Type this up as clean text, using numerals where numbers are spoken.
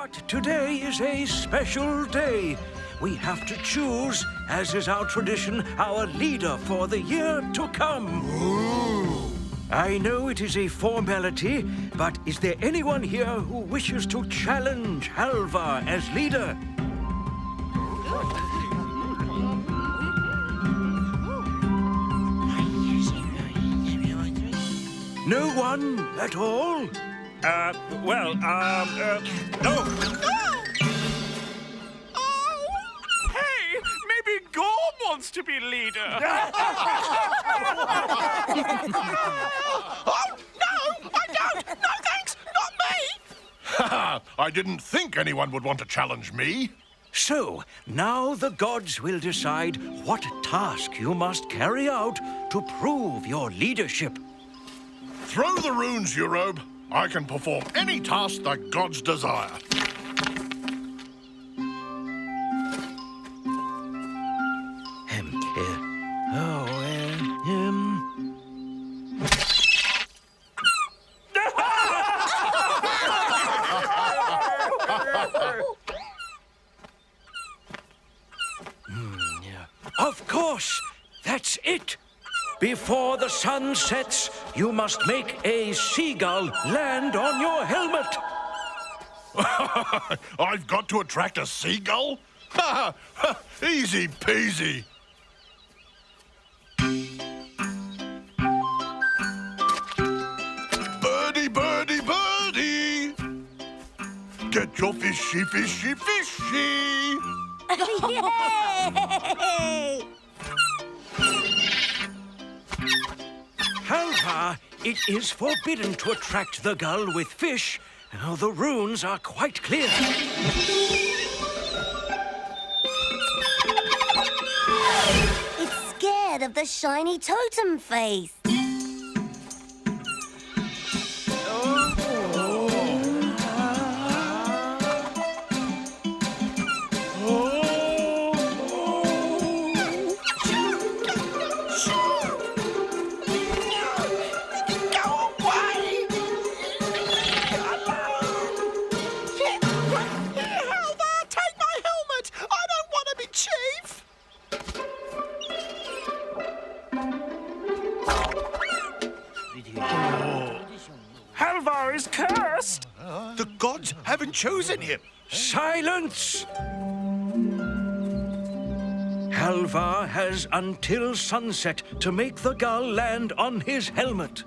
But today is a special day. We have to choose, as is our tradition, our leader for the year to come. Ooh. I know it is a formality, but is there anyone here who wishes to challenge Halvar as leader? No one at all? No. Hey, maybe Gorm wants to be leader. Oh, no, I don't. No, thanks, not me. I didn't think anyone would want to challenge me. So, now the gods will decide what task you must carry out to prove your leadership. Throw the runes, Eurobe. I can perform any task the gods desire. Of course, that's it. Before the sun sets, you must make a seagull land on your helmet. I've got to attract a seagull? Easy peasy. Birdie, birdie, birdie. Get your fishy, fishy, fishy. Yay! Halvar, it is forbidden to attract the gull with fish. Now, the runes are quite clear. It's scared of the shiny totem face. Halvar is cursed. The gods haven't chosen him. Silence! Halvar has until sunset to make the gull land on his helmet.